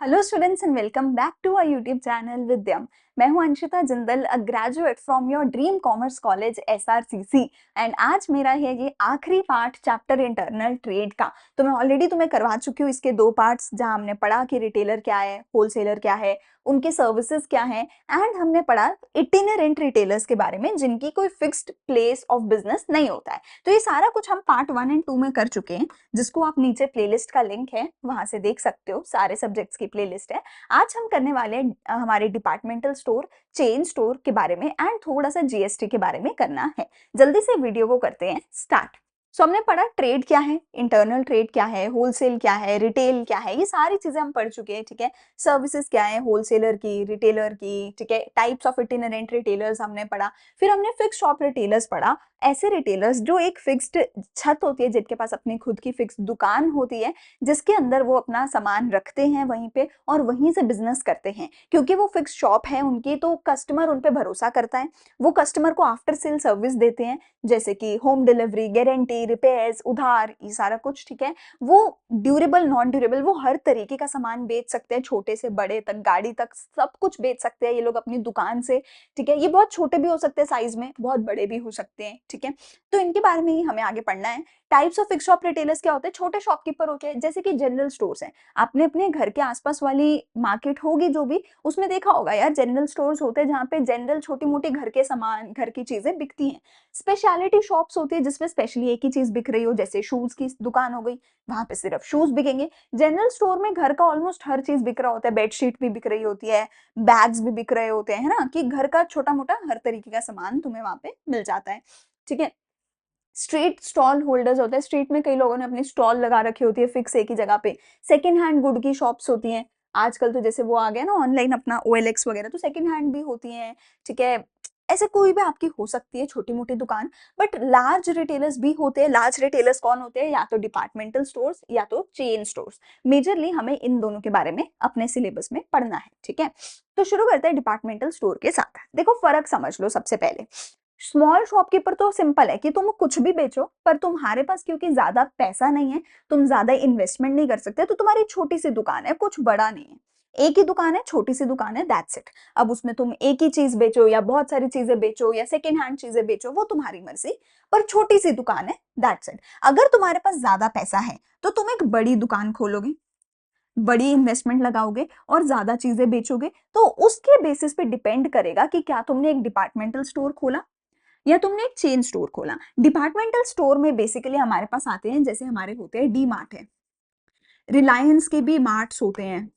Hello students and welcome back to our YouTube channel Vidyam. मैं हूं Anshita Jindal, a graduate from your dream commerce college SRCC. And आज मेरा है ये आखिरी पार्ट चैप्टर इंटरनल ट्रेड का। तो मैं ऑलरेडी तुम्हें करवा चुकी हूँ इसके दो पार्ट्स, जहां हमने पढ़ा कि रिटेलर क्या है, होलसेलर क्या है, उनके सर्विसेज क्या है, एंड हमने पढ़ा इटिनरेंट रिटेलर्स के बारे में जिनकी कोई फिक्स्ड प्लेस ऑफ बिजनेस नहीं होता है। तो ये सारा कुछ हम पार्ट 1 एंड 2 में कर चुके हैं, जिसको आप नीचे प्लेलिस्ट का लिंक है वहां से देख सकते हो। सारे सब्जेक्ट्स की प्लेलिस्ट है। आज हम करने वाले हैं हमारे डिपार्टमेंटल स्टोर, चेन स्टोर के बारे में एंड थोड़ा सा जीएसटी के बारे में करना है। जल्दी से वीडियो को करते हैं स्टार्ट। सो हमने पढ़ा ट्रेड क्या है, इंटरनल ट्रेड क्या है, होलसेल क्या है, रिटेल क्या है, ये सारी चीजें हम पढ़ चुके हैं। ठीक है, सर्विसेज क्या है होलसेलर की, रिटेलर की। ठीक है, टाइप्स ऑफ इटिनरेंट रिटेलर्स हमने पढ़ा। फिर हमने फिक्स्ड शॉप रिटेलर्स पढ़ा। ऐसे रिटेलर्स जो एक फिक्स्ड छत होती है, जिनके पास अपनी खुद की फिक्स दुकान होती है, जिसके अंदर वो अपना सामान रखते हैं वहीं पे और वहीं से बिजनेस करते हैं। क्योंकि वो फिक्स शॉप है उनकी, तो कस्टमर उन पे भरोसा करता है। वो कस्टमर को आफ्टर सेल सर्विस देते हैं, जैसे कि होम डिलीवरी, गारंटी, रिपेयर्स, उधार, ये सारा कुछ। ठीक है, वो ड्यूरेबल, नॉन ड्यूरेबल, वो हर तरीके का सामान बेच सकते हैं, छोटे से बड़े तक, गाड़ी तक, सब कुछ बेच सकते हैं ये लोग अपनी दुकान से। ठीक है, ये बहुत छोटे भी हो सकते हैं साइज में, बहुत बड़े भी हो सकते हैं। ठीक है, तो इनके बारे में ही हमें आगे पढ़ना है। Types of fix shop retailers क्या होते हैं? छोटे शॉपकीपर होते हैं, जैसे कि जनरल स्टोर्स हैं। आपने अपने घर के आसपास वाली मार्केट होगी जो भी, उसमें देखा होगा यार, जनरल स्टोर्स होते हैं जहाँ पे जनरल छोटी मोटी घर के सामान, घर की चीजें बिकती हैं। स्पेशलिटी शॉप्स होती है जिसमें स्पेशली एक ही चीज बिक रही हो, जैसे शूज की दुकान हो गई, वहां पे सिर्फ शूज बिकेंगे। जनरल स्टोर में घर का ऑलमोस्ट हर चीज बिक रहा होता है, बेडशीट भी बिक रही होती है, बैग्स भी बिक रहे होते हैं, है ना, कि घर का छोटा मोटा हर तरीके का सामान तुम्हें वहां पे मिल जाता है। ठीक है, स्ट्रीट स्टॉल होल्डर्स होते हैं, स्ट्रीट में कई लोगों ने अपनी स्टॉल लगा रखी होती है फिक्स एक ही जगह पे। सेकंड हैंड गुड की शॉप्स होती हैं। आजकल तो जैसे वो आ गया ना ऑनलाइन अपना OLX वगैरह, तो सेकंड हैंड भी होती हैं। ठीक है, ऐसे कोई भी आपकी हो सकती है छोटी मोटी दुकान। बट लार्ज रिटेलर्स भी होते हैं। लार्ज रिटेलर्स कौन होते हैं? या तो डिपार्टमेंटल स्टोर्स या तो चेन स्टोर्स। मेजरली हमें इन दोनों के बारे में अपने सिलेबस में पढ़ना है। ठीक है, तो शुरू करते हैं डिपार्टमेंटल स्टोर के साथ। देखो फर्क समझ लो सबसे पहले। स्मॉल शॉपकीपर तो सिंपल है कि तुम कुछ भी बेचो, पर तुम्हारे पास क्योंकि ज्यादा पैसा नहीं है, तुम ज्यादा इन्वेस्टमेंट नहीं कर सकते, तो तुम्हारी छोटी सी दुकान है, कुछ बड़ा नहीं है, एक ही दुकान है, छोटी सी दुकान है, दैट्स इट। अब उसमें तुम एक ही चीज बेचो या बहुत सारी चीजें बेचो या सेकेंड हैंड चीजें बेचो, वो तुम्हारी मर्जी, पर छोटी सी दुकान है, दैट्स इट। अगर तुम्हारे पास ज्यादा पैसा है तो तुम एक बड़ी दुकान खोलोगे, बड़ी इन्वेस्टमेंट लगाओगे और ज्यादा चीजें बेचोगे, तो उसके बेसिस पे डिपेंड करेगा कि क्या तुमने एक डिपार्टमेंटल स्टोर खोला या तुमने एक चेन स्टोर खोला। डिपार्टमेंटल स्टोर में बेसिकली हमारे पास आते हैं, जैसे हमारे होते हैं डी मार्ट है, रिलायंस के भी मार्ट्स होते हैं,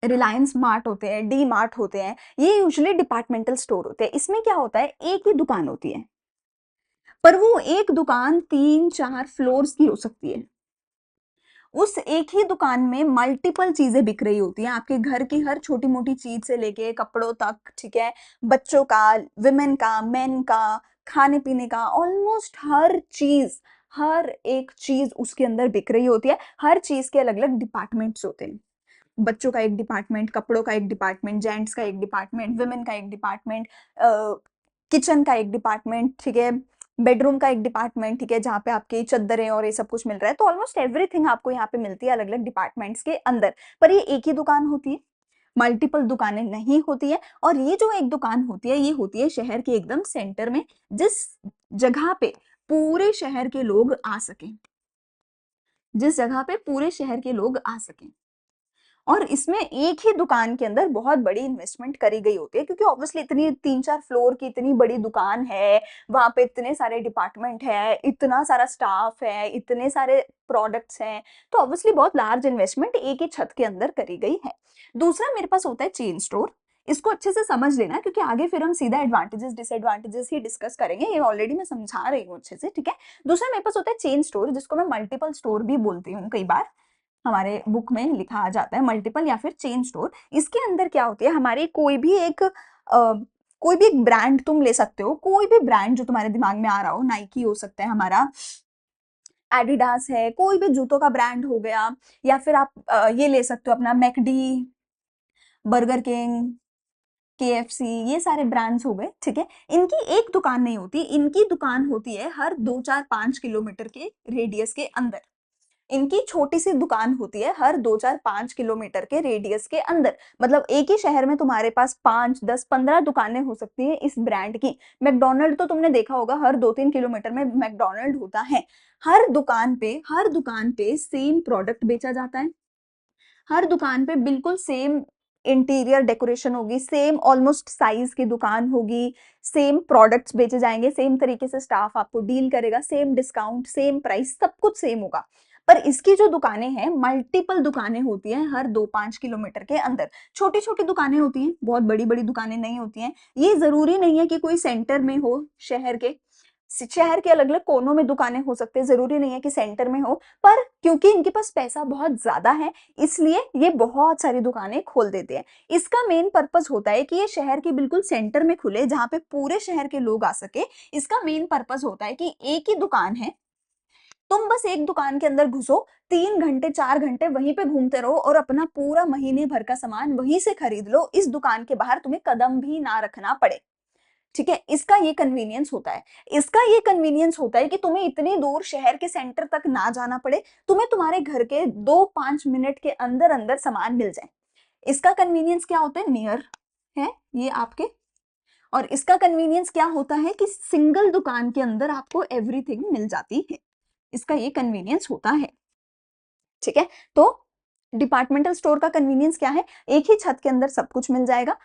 रिलायंस मार्ट होते हैं, डी मार्ट होते हैं, ये यूजुअली डिपार्टमेंटल स्टोर होते हैं। इसमें क्या होता है, एक ही दुकान होती है, पर वो एक दुकान 3-4 फ्लोर्स की हो सकती है। उस एक ही दुकान में मल्टीपल चीजें बिक रही होती हैं, आपके घर की हर छोटी मोटी चीज से लेके कपड़ों तक। ठीक है, बच्चों का, विमेन का, मेन का, खाने पीने का, ऑलमोस्ट हर चीज, हर एक चीज उसके अंदर बिक रही होती है। हर चीज के अलग अलग डिपार्टमेंट्स होते हैं। बच्चों का एक डिपार्टमेंट, कपड़ों का एक डिपार्टमेंट, जेंट्स का एक डिपार्टमेंट, वुमेन का एक डिपार्टमेंट, किचन का एक डिपार्टमेंट। ठीक है, बेडरूम का एक डिपार्टमेंट। ठीक है, जहाँ पे आपकी चद्दरें और ये सब कुछ मिल रहा है। तो ऑलमोस्ट एवरीथिंग आपको यहाँ पे मिलती है अलग अलग डिपार्टमेंट्स के अंदर, पर ये एक ही दुकान होती है, मल्टीपल दुकानें नहीं होती है। और ये जो एक दुकान होती है, ये होती है शहर के एकदम सेंटर में, जिस जगह पे पूरे शहर के लोग आ सकें, जिस जगह पे पूरे शहर के लोग आ सकें। और इसमें एक ही दुकान के अंदर बहुत बड़ी इन्वेस्टमेंट करी गई होती है, क्योंकि ऑब्वियसली इतनी 3-4 फ्लोर की इतनी बड़ी दुकान है, वहां पे इतने सारे डिपार्टमेंट है, इतना सारा स्टाफ है, इतने सारे प्रोडक्ट्स हैं, तो ऑब्वियसली बहुत लार्ज इन्वेस्टमेंट एक ही छत के अंदर करी गई है। दूसरा मेरे पास होता है चेन स्टोर। इसको अच्छे से समझ लेना, क्योंकि आगे फिर हम सीधा एडवांटेजेस डिसएडवांटेजेस ही डिस्कस करेंगे, ये ऑलरेडी मैं समझा रही हूँ अच्छे से। ठीक है, दूसरा मेरे पास होता है चेन स्टोर, जिसको मैं मल्टीपल स्टोर भी बोलती हूँ, कई बार हमारे बुक में लिखा आ जाता है मल्टीपल या फिर चेन स्टोर। इसके अंदर क्या होती है, हमारी कोई भी एक ब्रांड तुम ले सकते हो, कोई भी ब्रांड जो तुम्हारे दिमाग में आ रहा हो, नाइकी हो सकता है हमारा, एडिडास है, कोई भी जूतों का ब्रांड हो गया, या फिर आप ये ले सकते हो अपना मैकडी, बर्गर किंग, KFC, ये सारे ब्रांड्स हो गए। ठीक है, इनकी एक दुकान नहीं होती, इनकी दुकान होती है हर 2-4-5 किलोमीटर के रेडियस के अंदर। इनकी छोटी सी दुकान होती है हर 2-4-5 किलोमीटर के रेडियस के अंदर। मतलब एक ही शहर में तुम्हारे पास 5-10-15 दुकानें हो सकती हैं इस ब्रांड की। मैकडॉनल्ड तो तुमने देखा होगा, हर 2-3 किलोमीटर में मैकडॉनल्ड होता है। हर दुकान पे सेम प्रोडक्ट बेचा जाता है। हर दुकान पे बिल्कुल सेम इंटीरियर डेकोरेशन होगी, सेम ऑलमोस्ट साइज की दुकान होगी, सेम प्रोडक्ट्स बेचे जाएंगे, सेम तरीके से स्टाफ आपको डील करेगा, सेम डिस्काउंट, सेम प्राइस, सब कुछ सेम होगा। पर इसकी जो दुकानें हैं, मल्टीपल दुकानें होती हैं हर 2-5 किलोमीटर के अंदर। छोटी छोटी दुकानें होती हैं, बहुत बड़ी बड़ी दुकानें नहीं होती हैं। ये जरूरी नहीं है कि कोई सेंटर में हो शहर के अलग अलग कोनों में दुकानें हो सकती है, जरूरी नहीं है कि सेंटर में हो। पर क्योंकि इनके पास पैसा बहुत ज्यादा है, इसलिए ये बहुत सारी दुकानें खोल देते हैं। इसका मेन पर्पस होता है कि ये शहर के बिल्कुल सेंटर में खुले, जहां पे पूरे शहर के लोग आ सके। इसका मेन पर्पस होता है कि एक ही दुकान है, तुम बस एक दुकान के अंदर घुसो, 3 घंटे 4 घंटे वहीं पे घूमते रहो और अपना पूरा महीने भर का सामान वहीं से खरीद लो। इस दुकान के बाहर तुम्हें कदम भी ना रखना पड़े। ठीक है, इसका ये कन्वीनियंस होता है। इसका ये कन्वीनियंस होता है कि तुम्हें इतनी दूर शहर के सेंटर तक ना जाना पड़े, तुम्हें तुम्हारे घर के 2-5 मिनट के अंदर अंदर सामान मिल जाए। इसका कन्वीनियंस क्या होता है, नियर है ये आपके। और इसका कन्वीनियंस क्या होता है कि सिंगल दुकान के अंदर आपको एवरीथिंग मिल जाती है। इसका ये कन्वीनियंस होता है। ठीक है, तो डिपार्टमेंटल स्टोर का कन्वीनियंस क्या है, एक ही छत के अंदर सब कुछ मिल जाएगा।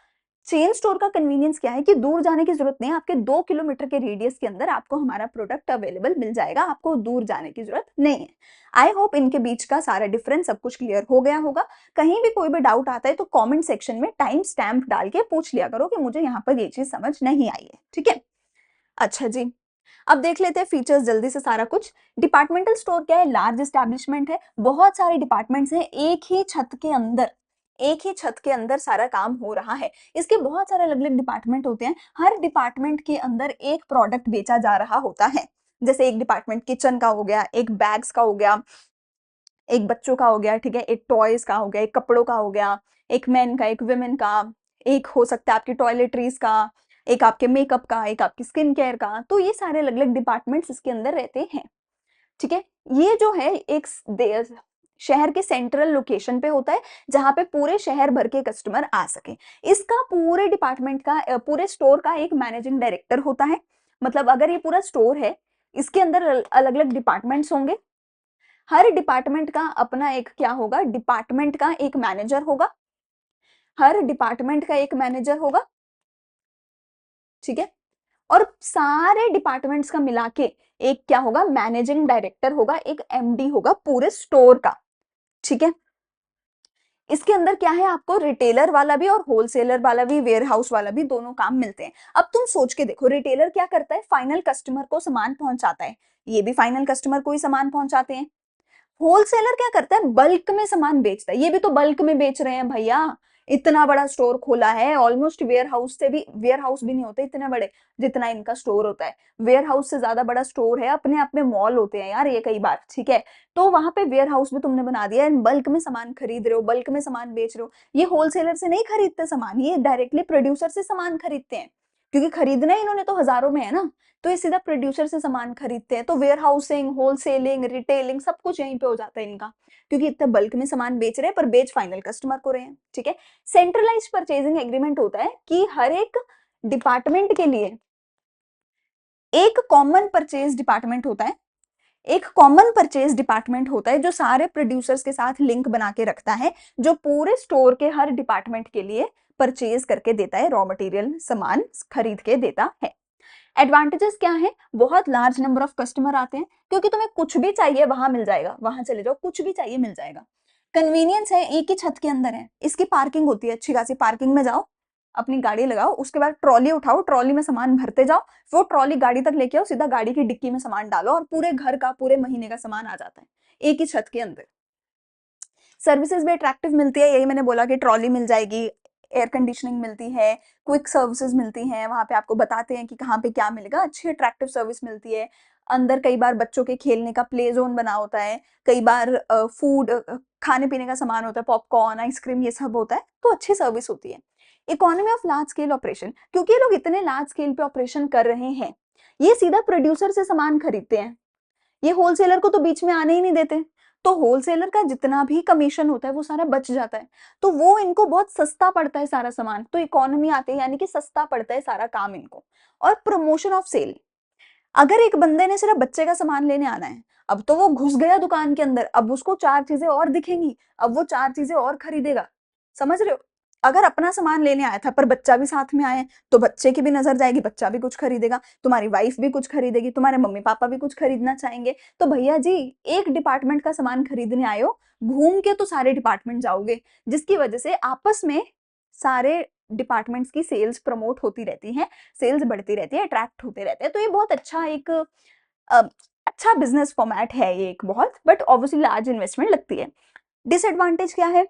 चेन स्टोर का कन्वीनियंस क्या है कि दूर जाने की जरूरत नहीं है, आपके 2 किलोमीटर के रेडियस के अंदर आपको हमारा प्रोडक्ट अवेलेबल मिल जाएगा, आपको दूर जाने की जरूरत नहीं है। आई होप इनके बीच का सारा डिफरेंस सब कुछ क्लियर हो गया होगा। कहीं भी कोई भी डाउट आता है तो कमेंट सेक्शन में टाइम स्टैम्प डाल के पूछ लिया करो कि मुझे यहाँ पर ये चीज समझ नहीं आई है। ठीक है, अच्छा जी, अब देख लेते हैं फीचर्स जल्दी से सारा कुछ। डिपार्टमेंटल स्टोर क्या है, लार्ज एस्टैब्लिशमेंट है, बहुत सारे डिपार्टमेंट्स हैं एक ही छत के अंदर। एक ही छत के अंदर सारा काम हो रहा है। इसके बहुत सारे अलग अलग डिपार्टमेंट होते हैं, हर डिपार्टमेंट के अंदर एक प्रोडक्ट बेचा जा रहा होता है। जैसे एक डिपार्टमेंट किचन का हो गया, एक बैग्स का हो गया, एक बच्चों का हो गया, ठीक है, एक टॉयज का हो गया, एक कपड़ों का हो गया, एक मेन का, एक वुमेन का, एक हो सकता है आपकी टॉयलेटरीज का, एक आपके मेकअप का, एक आपकी स्किन केयर का। तो ये सारे अलग अलग डिपार्टमेंट्स इसके अंदर रहते हैं। ठीक है, ये जो है एक शहर के सेंट्रल लोकेशन पे होता है, जहां पे पूरे शहर भर के कस्टमर आ सके। इसका पूरे डिपार्टमेंट का, पूरे स्टोर का एक मैनेजिंग डायरेक्टर होता है। मतलब अगर ये पूरा स्टोर है, इसके अंदर अलग अलग डिपार्टमेंट्स होंगे, हर डिपार्टमेंट का अपना एक क्या होगा, डिपार्टमेंट का एक मैनेजर होगा, हर डिपार्टमेंट का एक मैनेजर होगा। ठीक है, और सारे डिपार्टमेंट्स का मिला के एक क्या होगा, मैनेजिंग डायरेक्टर होगा, एक एमडी होगा पूरे स्टोर का। ठीक है, इसके अंदर क्या है, आपको रिटेलर वाला भी और होलसेलर वाला भी, वेयर हाउस वाला भी, दोनों काम मिलते हैं। अब तुम सोच के देखो, रिटेलर क्या करता है, फाइनल कस्टमर को सामान पहुंचाता है, ये भी फाइनल कस्टमर को ही सामान पहुंचाते हैं। होलसेलर क्या करता है, बल्क में सामान बेचता है, ये भी तो बल्क में बेच रहे हैं भैया। इतना बड़ा स्टोर खोला है, ऑलमोस्ट वेयर हाउस भी नहीं होते इतने बड़े जितना इनका स्टोर होता है। वेयर हाउस से ज्यादा बड़ा स्टोर है, अपने आप में मॉल होते हैं यार ये कई बार। ठीक है, तो वहां पे वेयर हाउस भी तुमने बना दिया, बल्क में सामान खरीद रहे हो, बल्क में सामान बेच रहे हो। ये होलसेलर से नहीं खरीदते सामान, ये डायरेक्टली प्रोड्यूसर से सामान खरीदते हैं, क्योंकि खरीदना इन्होंने तो हजारों में है ना, तो ये सीधा प्रोड्यूसर से सामान खरीदते हैं। तो वेयर हाउसिंग, होलसेलिंग, रिटेलिंग सब कुछ यहीं पे हो जाता है इनका, क्योंकि इतना बल्क में सामान बेच रहे हैं पर बेच फाइनल कस्टमर को रहे हैं। ठीक है, सेंट्रलाइज्ड परचेजिंग एग्रीमेंट होता है कि हर एक डिपार्टमेंट के लिए एक कॉमन परचेज डिपार्टमेंट होता है, एक कॉमन परचेज डिपार्टमेंट होता है जो सारे प्रोड्यूसर्स के साथ लिंक बना के रखता है, जो पूरे स्टोर के हर डिपार्टमेंट के लिए परचेज करके देता है, रॉ मटेरियल सामान खरीद के देता है। एडवांटेजेस क्या है, बहुत लार्ज नंबर ऑफ कस्टमर आते हैं, क्योंकि तुम्हें कुछ भी चाहिए वहां मिल जाएगा, वहां चले जाओ कुछ भी चाहिए मिल जाएगा। कन्वीनियंस है, एक ही छत के अंदर है, इसकी पार्किंग होती है अच्छी खासी, पार्किंग में जाओ, अपनी गाड़ी लगाओ, उसके बाद ट्रॉली उठाओ, ट्रॉली में सामान भरते जाओ, वो ट्रॉली गाड़ी तक लेके आओ, सीधा गाड़ी की डिक्की में सामान डालो और पूरे घर का, पूरे महीने का सामान आ जाता है एक ही छत के अंदर। सर्विसेज भी अट्रैक्टिव मिलती है, यही मैंने बोला कि ट्रॉली मिल जाएगी, एयर कंडीशनिंग मिलती है, क्विक सर्विसेज मिलती हैं, वहां पे आपको बताते हैं कि कहाँ पे क्या मिलेगा, अच्छी अट्रैक्टिव सर्विस मिलती है। अंदर कई बार बच्चों के खेलने का प्ले जोन बना होता है, कई बार फूड, खाने पीने का सामान होता है, पॉपकॉर्न, आइसक्रीम, ये सब होता है, तो अच्छी सर्विस होती है। Economy of large scale operation, क्योंकि ये लोग इतने लार्ज स्केल पे ऑपरेशन कर रहे हैं, ये सीधा प्रोड्यूसर से सामान खरीदते हैं, ये होलसेलर को तो बीच में आने ही नहीं देते। तो होलसेलर का जितना भी कमीशन होता है वो सारा बच जाता है, तो वो इनको बहुत सस्ता पड़ता है सारा सामान, तो इकोनॉमी आती है, यानी कि सस्ता पड़ता है सारा काम इनको। और प्रमोशन ऑफ सेल, अगर एक बंदे ने सिर्फ बच्चे का सामान लेने आना है, अब तो वो घुस गया दुकान के अंदर, अब उसको चार चीजें और दिखेंगी, अब वो चार चीजें और खरीदेगा, समझ रहे हो? अगर अपना सामान लेने आया था पर बच्चा भी साथ में आया है, तो बच्चे की भी नजर जाएगी, बच्चा भी कुछ खरीदेगा, तुम्हारी वाइफ भी कुछ खरीदेगी, तुम्हारे मम्मी पापा भी कुछ खरीदना चाहेंगे, तो भैया जी एक डिपार्टमेंट का सामान खरीदने आए हो, घूम के तो सारे डिपार्टमेंट जाओगे, जिसकी वजह से आपस में सारे डिपार्टमेंट्स की सेल्स प्रमोट होती रहती है, सेल्स बढ़ती रहती है, अट्रैक्ट होते रहते हैं। तो ये बहुत अच्छा एक अ, अच्छा बिजनेस फॉर्मेट है ये एक बहुत, बट ऑब्वियसली लार्ज इन्वेस्टमेंट लगती है। डिसएडवांटेज क्या है?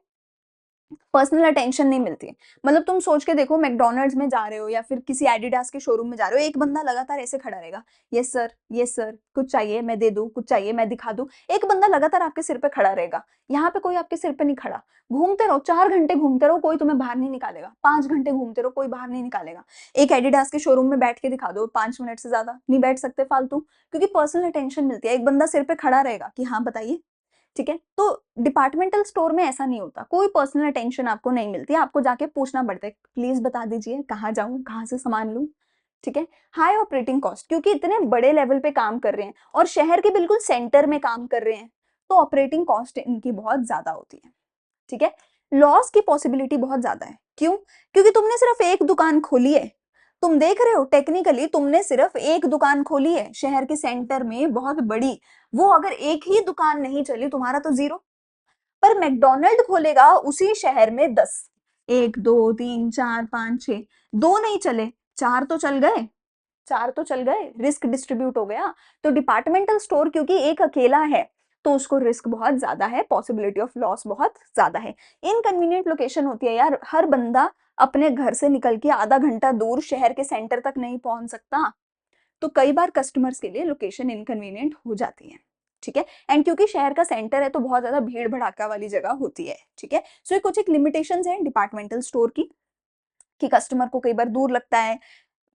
पर्सनल अटेंशन नहीं मिलती है। मतलब तुम सोच के देखो, मैकडॉनल्ड्स में जा रहे हो या फिर किसी एडिडास के शोरूम में जा रहे हो, एक बंदा लगातार ऐसे खड़ा रहेगा, यस सर कुछ चाहिए मैं दे दूं, कुछ चाहिए मैं दिखा दूं, एक बंदा लगातार आपके सिर पे खड़ा रहेगा। यहाँ पे कोई आपके सिर पे नहीं खड़ा, घूमते रहो, 4 घंटे घूमते रहो, कोई तुम्हें बाहर नहीं निकालेगा, 5 घंटे घूमते रहो, कोई बाहर नहीं निकालेगा। एक एडिडास के शोरूम में बैठ के दिखा दो, 5 मिनट से ज्यादा नहीं बैठ सकते फालतू, क्योंकि पर्सनल अटेंशन मिलती है, एक बंदा सिर पे खड़ा रहेगा कि हाँ बताइए, ठीक है? तो डिपार्टमेंटल स्टोर में ऐसा नहीं होता, कोई पर्सनल अटेंशन आपको नहीं मिलती, आपको जाके पूछना पड़ता है, प्लीज बता दीजिए कहाँ जाऊं, कहाँ से सामान लूं, ठीक है? हाई ऑपरेटिंग कॉस्ट, क्योंकि इतने बड़े लेवल पे काम कर रहे हैं और शहर के बिल्कुल सेंटर में काम कर रहे हैं, तो ऑपरेटिंग कॉस्ट इनकी बहुत ज्यादा होती है, ठीक है? लॉस की पॉसिबिलिटी बहुत ज्यादा है, क्यों? क्योंकि तुमने सिर्फ एक दुकान खोली है, तुम देख रहे हो टेक्निकली तुमने सिर्फ एक दुकान खोली है शहर के सेंटर में बहुत बड़ी, वो अगर एक ही दुकान नहीं चली तुम्हारा तो जीरो। पर मैकडोनल्ड खोलेगा उसी शहर में 10, 1 2 3 4 5 6, दो नहीं चले, चार तो चल गए, चार तो चल गए, रिस्क डिस्ट्रीब्यूट हो गया। तो डिपार्टमेंटल स्टोर क्योंकि एक अकेला है, तो उसको रिस्क बहुत ज्यादा है, पॉसिबिलिटी ऑफ लॉस बहुत ज्यादा है। इनकन्वीनियंट लोकेशन होती है यार, हर बंदा अपने घर से निकल के आधा घंटा दूर शहर के सेंटर तक नहीं पहुंच सकता, तो कई बार कस्टमर्स के लिए लोकेशन इनकन्वीनियंट हो जाती है, ठीक है? एंड क्योंकि शहर का सेंटर है तो बहुत ज्यादा भीड़ भड़ाका वाली जगह होती है, ठीक है? सो ये कुछ एक लिमिटेशंस हैं डिपार्टमेंटल स्टोर की, कि कस्टमर को कई बार दूर लगता है,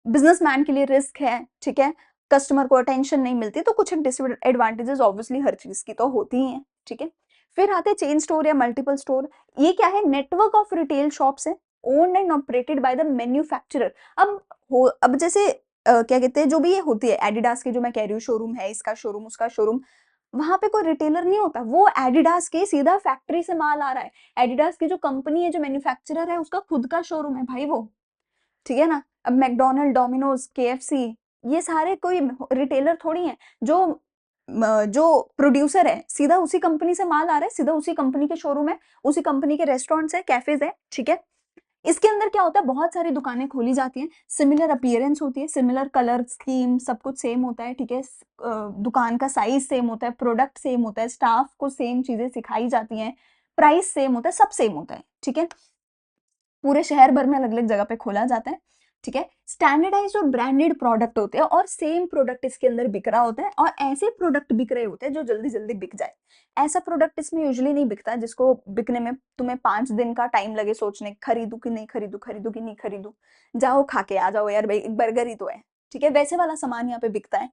बिजनेसमैन के लिए रिस्क है, ठीक है? कस्टमर को अटेंशन नहीं मिलती, तो कुछ डिसएडवांटेजेस ऑब्वियसली हर चीज की तो होती ही है, ठीक है? फिर आते हैं चेन स्टोर या मल्टीपल स्टोर। ये क्या है? नेटवर्क ऑफ रिटेल शॉप्स है, owned and operated by the manufacturer. अब जैसे क्या कहते हैं, जो भी ये होती है एडिडास की जो मैं कह रही हूँ शोरूम है, इसका शोरूम उसका शोरूम, वहां पे कोई रिटेलर नहीं होता, वो एडिडास के सीधा फैक्ट्री से माल आ रहा है, एडिडास की जो कंपनी है जो मैन्युफैक्चरर है उसका खुद का शोरूम है भाई वो, ठीक है ना? अब मैकडोनल्ड, डोमिनोज, केएफसी, ये सारे कोई रिटेलर थोड़ी हैं, जो प्रोड्यूसर है सीधा उसी कंपनी से माल आ रहा है, सीधा उसी कंपनी के शोरूम है, उसी कंपनी के रेस्टोरेंट्स है, कैफेज है, ठीक है? इसके अंदर क्या होता है, बहुत सारी दुकानें खोली जाती हैं, सिमिलर अपीयरेंस होती है, सिमिलर कलर स्कीम, सब कुछ सेम होता है, ठीक है? दुकान का साइज सेम होता है, प्रोडक्ट सेम होता है, स्टाफ को सेम चीजें सिखाई जाती हैं, प्राइस सेम होता है, सब सेम होता है, ठीक है? पूरे शहर भर में अलग अलग जगह पे खोला जाता है, ठीक है? स्टैंडर्डाइज्ड और ब्रांडेड प्रोडक्ट होते हैं और सेम प्रोडक्ट इसके अंदर बिक रहा होता है, और ऐसे प्रोडक्ट बिक रहे होते हैं जो जल्दी जल्दी बिक जाए। ऐसा प्रोडक्ट इसमें यूजुअली नहीं बिकता जिसको बिकने में तुम्हें 5 दिन का टाइम लगे सोचने, खरीदू कि नहीं खरीदू, खरीदू कि नहीं खरीदू, जाओ खा के आ जाओ यार भाई, एक बर्गर ही तो है, ठीक है? वैसे वाला सामान यहाँ पे बिकता है,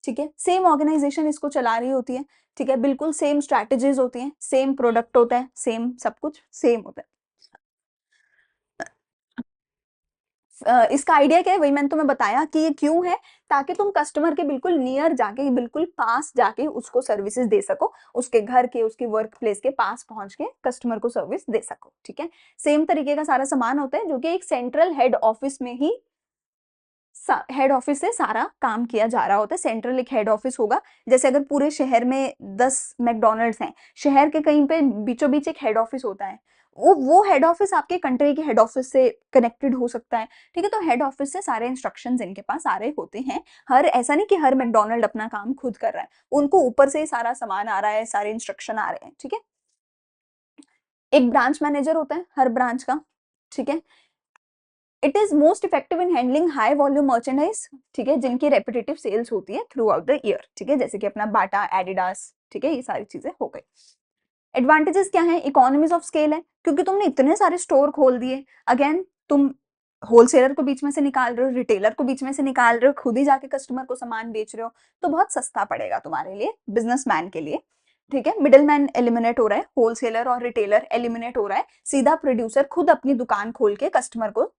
ठीक है? सेम ऑर्गेनाइजेशन इसको चला रही होती है, ठीक है? बिल्कुल सेम स्ट्रैटेजीज होती हैं, सेम प्रोडक्ट होता है, सेम सब कुछ सेम होता है। इसका आइडिया क्या है, वही मैंने तुम्हें बताया कि ये क्यों है, ताकि तुम कस्टमर के बिल्कुल नियर जाके, बिल्कुल पास जाके उसको सर्विसेज दे सको, उसके घर के, उसके वर्क प्लेस के पास पहुंच के कस्टमर को सर्विस दे सको, ठीक है? सेम तरीके का सारा सामान होता है जो कि एक सेंट्रल हेड ऑफिस में ही, हेड ऑफिस से सारा काम किया जा रहा होता है, सेंट्रल एक हेड ऑफिस होगा। जैसे अगर पूरे शहर में 10 मैकडोनल्ड्स हैं, शहर के कहीं पे बीचों बीच एक हेड ऑफिस होता है, वो हेड ऑफिस आपके कंट्री के हेड ऑफिस से कनेक्टेड हो सकता है, ठीक है? तो हेड ऑफिस से सारे इंस्ट्रक्शंस इनके पास आ रहे होते हैं। हर ऐसा नहीं कि हर मैकडोनल्ड अपना काम खुद कर रहा है, उनको ऊपर से ही सारा सामान आ रहा है, सारे इंस्ट्रक्शन आ रहे हैं, ठीक है? एक ब्रांच मैनेजर होता है हर ब्रांच का, ठीक है? It is most effective in handling high volume merchandise, ठीक है, जिनकी रेपिटेटिव सेल्स होती है थ्रू आउट द ईयर, ठीक है? जैसे कि अपना बाटा, एडिडास, ठीक है? ये सारी चीजें हो गई। एडवांटेजेस क्या है? इकोनॉमीज ऑफ स्केल है, क्योंकि तुमने इतने सारे स्टोर खोल दिए, अगेन तुम होलसेलर को बीच में से निकाल रहे हो, रिटेलर को बीच में से निकाल रहे हो, खुद ही जाके कस्टमर को सामान बेच रहे हो, तो बहुत सस्ता पड़ेगा तुम्हारे लिए, बिजनेसमैन के लिए। ठीक है, मिडलमैन एलिमिनेट हो रहा है, होलसेलर और रिटेलर एलिमिनेट हो रहा है, सीधा प्रोड्यूसर खुद अपनी दुकान खोल के कस्टमर को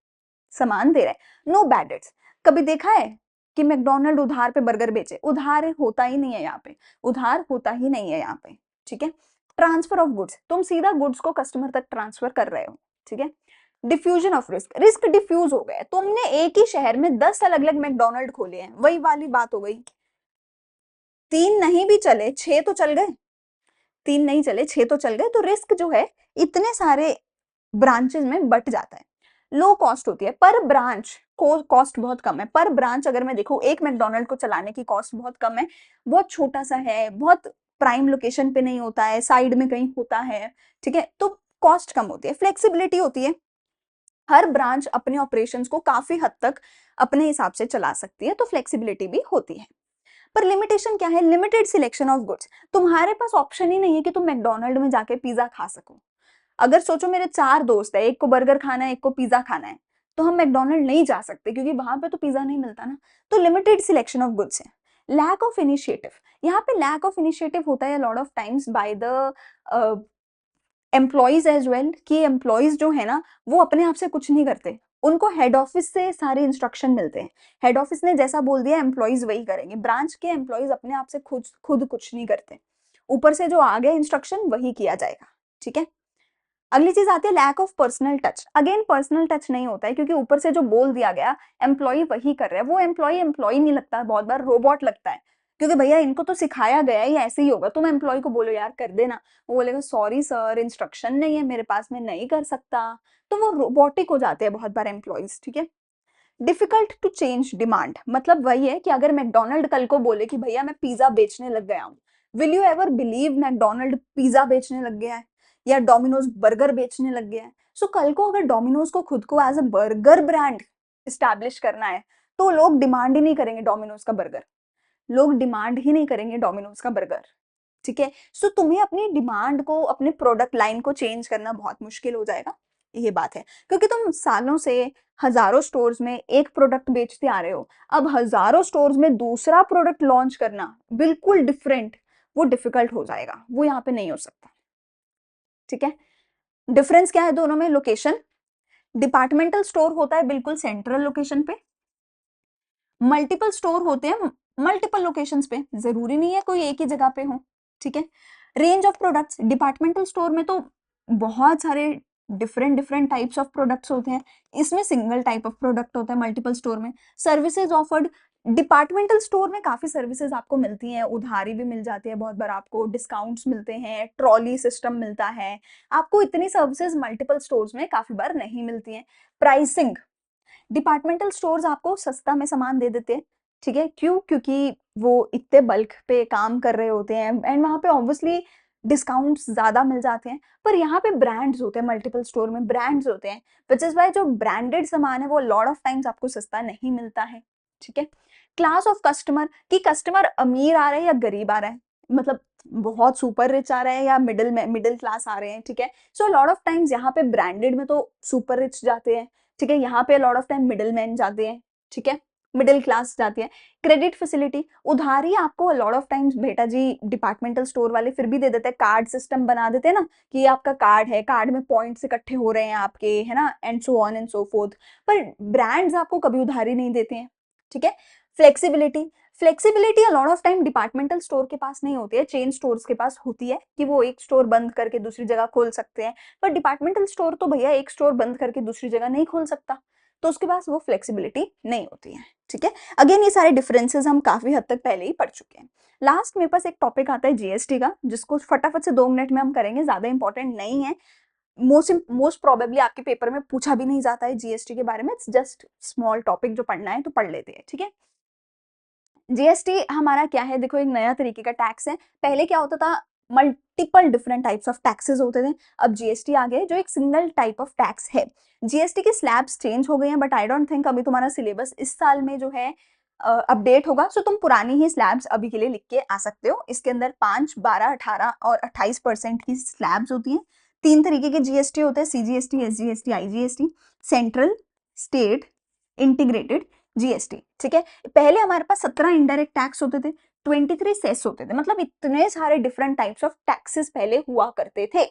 सामान दे रहा है। No bad debts. कभी देखा है कि मैकडोनल्ड उधार पे बर्गर बेचे? उधार होता ही नहीं है यहाँ पे, उधार होता ही नहीं है यहाँ पे, ठीक है। ट्रांसफर ऑफ गुड्स, तुम सीधा गुड्स को कस्टमर तक ट्रांसफर कर रहे हो, ठीक है। Diffusion of risk, risk diffuse हो गया, तुमने एक ही शहर में 10 अलग अलग मैकडोनल्ड खोले हैं, वही वाली बात हो गई। 3 नहीं भी चले 6 तो चल गए, 3 नहीं चले 6 तो चल गए, तो रिस्क जो है इतने सारे ब्रांचेस में बट जाता है। लो कॉस्ट होती है, पर ब्रांच को कॉस्ट बहुत कम है, पर ब्रांच अगर मैं देखूं एक मैकडोनल्ड को चलाने की कॉस्ट बहुत कम है, बहुत छोटा सा है, बहुत प्राइम लोकेशन पे नहीं होता है, साइड में कहीं होता है, ठीक है, तो कॉस्ट कम होती है। फ्लेक्सिबिलिटी होती है, हर ब्रांच अपने ऑपरेशंस को काफी हद तक अपने हिसाब से चला सकती है, तो फ्लेक्सिबिलिटी भी होती है। पर लिमिटेशन क्या है? लिमिटेड सिलेक्शन ऑफ गुड्स, तुम्हारे पास ऑप्शन ही नहीं है कि तुम मैकडोनल्ड में जाके पिज्जा खा सको। अगर सोचो मेरे 4 दोस्त है, एक को बर्गर खाना है, एक को पिज्जा खाना है, तो हम मैकडोनल्ड नहीं जा सकते क्योंकि वहां पे तो पिज्जा नहीं मिलता ना। तो लिमिटेड सिलेक्शन ऑफ गुड्स है। लैक ऑफ इनिशिएटिव, यहाँ पे लैक ऑफ इनिशिएटिव होता है lot of times by the employees as well, कि एम्प्लॉयज जो है ना वो अपने आप से कुछ नहीं करते, उनको हेड ऑफिस से सारे इंस्ट्रक्शन मिलते हैं, हेड ऑफिस ने जैसा बोल दिया एम्प्लॉयज वही करेंगे, ब्रांच के एम्प्लॉयज अपने आप से खुद कुछ नहीं करते, ऊपर से जो आ गए इंस्ट्रक्शन वही किया जाएगा, ठीक है। अगली चीज आती है lack of personal touch. Again personal touch नहीं होता है क्योंकि ऊपर से जो बोल दिया गया एम्प्लॉय वही कर रहा है, वो एम्प्लॉय नहीं लगता, बहुत बार रोबोट लगता है, क्योंकि भैया इनको तो सिखाया गया है ये ऐसे ही होगा, तुम एम्प्लॉय को बोलो यार कर देना, वो बोलेगा सॉरी सर इंस्ट्रक्शन नहीं है मेरे पास, मैं नहीं कर सकता, तो वो रोबोटिक हो जाते हैं बहुत बार एम्प्लॉयज, ठीक है। डिफिकल्ट टू चेंज डिमांड, मतलब वही है कि अगर मैकडोनल्ड कल को बोले कि भैया मैं पिज्जा बेचने लग गया हूँ, will you ever believe McDonald pizza बेचने लग गया है या डोमिनोज बर्गर बेचने लग गया है? सो कल को अगर डोमिनोज को खुद को as a burger brand establish करना है तो लोग डिमांड ही नहीं करेंगे डोमिनोज का बर्गर, लोग डिमांड ही नहीं करेंगे डोमिनोज का बर्गर, ठीक है। सो तुम्हें अपनी डिमांड को, अपने प्रोडक्ट लाइन को चेंज करना बहुत मुश्किल हो जाएगा, ये बात है, क्योंकि तुम सालों से हजारों स्टोर्स में एक प्रोडक्ट बेचते आ रहे हो, अब हजारों स्टोर्स में दूसरा प्रोडक्ट लॉन्च करना बिल्कुल डिफरेंट, वो डिफिकल्ट हो जाएगा, वो यहाँ पे नहीं हो सकता, ठीक है। डिफरेंस क्या है दोनों में? लोकेशन, डिपार्टमेंटल स्टोर होता है बिल्कुल सेंट्रल लोकेशन पे, मल्टीपल स्टोर होते हैं मल्टीपल लोकेशंस पे, जरूरी नहीं है कोई एक ही जगह पे हो, ठीक है। Range of products, departmental store में तो बहुत सारे different different types of products होते हैं, इसमें सिंगल टाइप ऑफ प्रोडक्ट होता है मल्टीपल स्टोर में। सर्विसेज ऑफर्ड, डिपार्टमेंटल स्टोर में काफी सर्विसेज आपको मिलती हैं, उधारी भी मिल जाती है, बहुत बार आपको डिस्काउंट्स मिलते हैं, ट्रॉली सिस्टम मिलता है, आपको इतनी सर्विसेज मल्टीपल स्टोर्स में काफी बार नहीं मिलती हैं। प्राइसिंग, डिपार्टमेंटल स्टोर्स आपको सस्ता में सामान दे देते हैं, ठीक है, क्यों? क्योंकि वो इतने बल्क पे काम कर रहे होते हैं एंड वहां पे ऑब्वियसली डिस्काउंट्स ज्यादा मिल जाते हैं, पर यहाँ पे ब्रांड्स होते हैं, मल्टीपल स्टोर में ब्रांड्स होते हैं, विच इज वाई जो ब्रांडेड सामान है वो लॉट ऑफ टाइम्स आपको सस्ता नहीं मिलता है, ठीक है। क्लास ऑफ कस्टमर, कि कस्टमर अमीर आ रहे हैं या गरीब आ रहे हैं, मतलब बहुत सुपर रिच आ रहे हैं या मिडिल क्लास आ रहे हैं, ठीक है। सो लॉट ऑफ टाइम्स यहाँ पे ब्रांडेड में तो सुपर रिच जाते हैं, ठीक है, यहाँ पे lot of time middle man जाते हैं, ठीक है, मिडिल क्लास जाती है। क्रेडिट फैसिलिटी, उधारी आपको लॉट ऑफ टाइम्स बेटा जी डिपार्टमेंटल स्टोर वाले फिर भी दे देते हैं, कार्ड सिस्टम बना देते हैं ना, कि आपका कार्ड है, कार्ड में पॉइंट्स इकट्ठे हो रहे हैं आपके, है ना, and so on and so fourth, पर ब्रांड्स आपको कभी उधारी नहीं देते हैं, ठीक है। Flexibility, flexibility lot of time departmental store के पास नहीं होती है, चेन स्टोर्स के पास होती है, कि वो एक स्टोर बंद करके दूसरी जगह खोल सकते हैं, पर डिपार्टमेंटल स्टोर तो भैया एक स्टोर बंद करके दूसरी जगह नहीं खोल सकता, तो उसके पास वो फ्लेक्सिबिलिटी नहीं होती है, ठीक है। अगेन ये सारे डिफरेंसेस हम काफी हद तक पहले ही पढ़ चुके हैं। लास्ट मेरे पास एक टॉपिक आता है जीएसटी का, जिसको फटाफट से 2 मिनट में हम करेंगे, ज्यादा इंपॉर्टेंट नहीं है, मोस्ट प्रोबेबली आपके पेपर में पूछा भी नहीं जाता है जीएसटी के बारे में, इट्स जस्ट स्मॉल टॉपिक, जो पढ़ना है तो पढ़ लेते हैं, ठीक है। जीएसटी हमारा क्या है? देखो एक नया तरीके का टैक्स है, पहले क्या होता था multiple different types of taxes होते थे, अब जीएसटी आ गए जो एक सिंगल टाइप ऑफ टैक्स है। जीएसटी के स्लैब्स चेंज हो गए हैं, बट आई डोंट थिंक अभी तुम्हारा सिलेबस इस साल में जो है अपडेट होगा, सो तुम पुरानी ही स्लैब्स अभी के लिए लिख के आ सकते हो। इसके अंदर 5, 12, 18 और 28% की स्लैब्स होती हैं। 3 तरीके के जीएसटी होते हैं, CGST, SGST, IGST, central, state, integrated GST, ठीक है। पहले हमारे पास 17 इनडायरेक्ट टैक्स होते थे, 23 सेस होते थे, मतलब इतने सारे डिफरेंट टाइप्स ऑफ टैक्सेस पहले हुआ करते थे।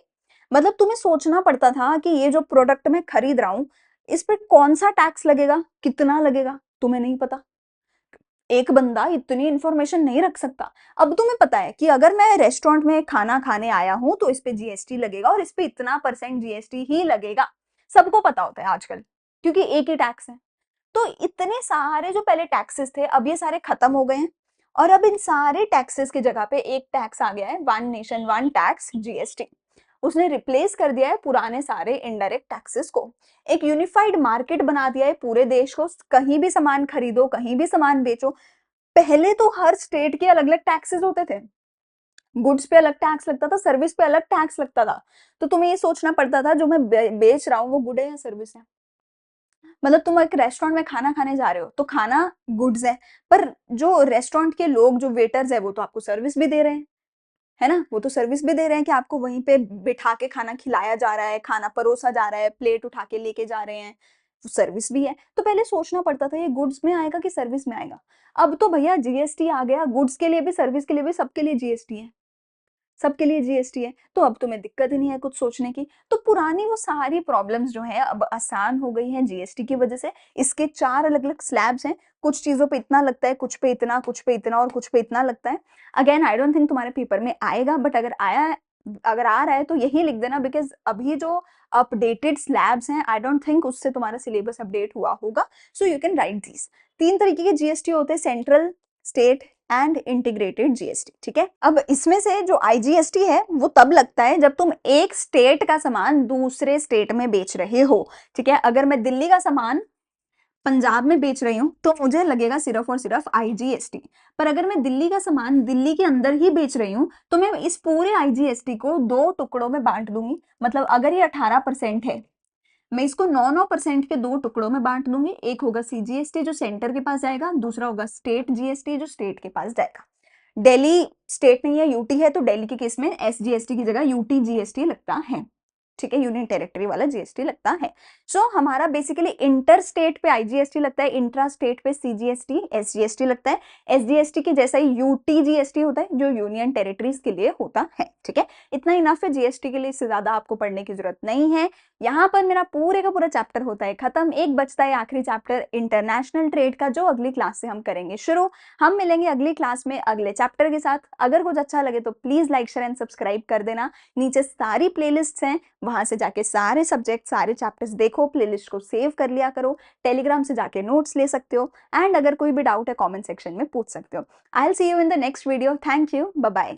मतलब तुम्हें सोचना पड़ता था कि ये जो प्रोडक्ट मैं खरीद रहा हूं इस पे कौन सा टैक्स लगेगा, कितना लगेगा, तुम्हें नहीं पता। एक बंदा इतनी इंफॉर्मेशन नहीं रख सकता। अब तुम्हें पता है कि अगर मैं रेस्टोरेंट में खाना खाने आया हूं तो इस पे जीएसटी लगेगा और इस पे इतना % जीएसटी ही लगेगा। सबको पता होता है आजकल, क्योंकि एक ही टैक्स है। तो इतने सारे जो पहले टैक्सेस थे अब ये सारे खत्म हो गए हैं और अब इन सारे टैक्सेस की जगह पे एक टैक्स आ गया है, one nation one tax, GST. उसने रिप्लेस कर दिया है पुराने सारे इनडायरेक्ट टैक्सेस को। एक यूनिफाइड मार्केट बना दिया है पूरे देश को, कहीं भी सामान खरीदो, कहीं भी सामान बेचो। पहले तो हर स्टेट के अलग अलग टैक्सेस होते थे, गुड्स पे अलग टैक्स लगता था, सर्विस पे अलग टैक्स लगता था। तो तुम्हें ये सोचना पड़ता था जो मैं बेच रहा हूँ वो गुड है या सर्विस है। मतलब तुम एक रेस्टोरेंट में खाना खाने जा रहे हो तो खाना गुड्स है, पर जो रेस्टोरेंट के लोग जो वेटर्स है वो तो आपको सर्विस भी दे रहे हैं, है ना, वो तो सर्विस भी दे रहे हैं कि आपको वहीं पे बिठा के खाना खिलाया जा रहा है, खाना परोसा जा रहा है, प्लेट उठा के लेके जा रहे हैं, वो सर्विस भी है। तो पहले सोचना पड़ता था ये गुड्स में आएगा कि सर्विस में आएगा। अब तो भैया जीएसटी आ गया, गुड्स के लिए भी सर्विस के लिए भी, सबके लिए जीएसटी है, सबके लिए जीएसटी है। तो अब तुम्हें दिक्कत ही नहीं है कुछ सोचने की। तो पुरानी वो सारी प्रॉब्लम्स जो है अब आसान हो गई हैं जीएसटी की वजह से। इसके 4 अलग-अलग स्लैब्स हैं, कुछ चीज़ों पे इतना लगता है, कुछ पे इतना, कुछ पे इतना और कुछ पे इतना लगता है। अगेन आई डोंट थिंक तुम्हारे पेपर में आएगा, बट अगर आ रहा है तो यही लिख देना, बिकॉज़ अभी जो अपडेटेड स्लैब्स हैं आई डोंट थिंक उससे तुम्हारा सिलेबस अपडेट हुआ होगा। सो यू कैन राइट दीस। 3 तरीके के जीएसटी होते हैं, central, state and integrated GST. ठीक है, अब इसमें से जो आईजीएसटी है वो तब लगता है जब तुम एक स्टेट का सामान दूसरे स्टेट में बेच रहे हो। ठीक है, अगर मैं दिल्ली का सामान पंजाब में बेच रही हूँ तो मुझे लगेगा सिर्फ और सिर्फ आईजीएसटी। पर अगर मैं दिल्ली का सामान दिल्ली के अंदर ही बेच रही हूँ तो मैं इस पूरे आईजीएसटी को 2 टुकड़ों में बांट दूंगी। मतलब अगर ये 18% है, मैं इसको 9% के 2 टुकड़ों में बांट दूंगी। एक होगा सीजीएसटी जो सेंटर के पास जाएगा, दूसरा होगा स्टेट जीएसटी जो स्टेट के पास जाएगा। दिल्ली स्टेट नहीं है, यूटी है, तो दिल्ली के केस में एसजीएसटी की जगह यूटी जीएसटी लगता है। ठीक है, यूनियन टेरिटरी वाला जीएसटी लगता है। सो हमारा बेसिकली इंटर स्टेट पे आईजीएसटी लगता है, इंट्रा स्टेट पे सीजीएसटी एसजीएसटी लगता है। एसजीएसटी की जैसा ही यूटी जीएसटी होता है जो यूनियन टेरिटरीज के लिए होता है। ठीक है, इतना इनफ है जीएसटी के लिए, इससे ज्यादा आपको पढ़ने की जरूरत नहीं है। यहाँ पर मेरा पूरे का पूरा चैप्टर होता है खत्म। एक बचता है आखिरी चैप्टर इंटरनेशनल ट्रेड का, जो अगली क्लास से हम करेंगे शुरू। हम मिलेंगे अगली क्लास में अगले चैप्टर के साथ। अगर कुछ अच्छा लगे तो please like share and subscribe कर देना। नीचे सारी प्लेलिस्ट्स हैं, वहां से जाके सारे सब्जेक्ट सारे चैप्टर्स देखो, प्लेलिस्ट को सेव कर लिया करो, टेलीग्राम से जाके नोट्स ले सकते हो, एंड अगर कोई भी डाउट है कमेंट सेक्शन में पूछ सकते हो। I will see you in the next video. Thank you, bye bye.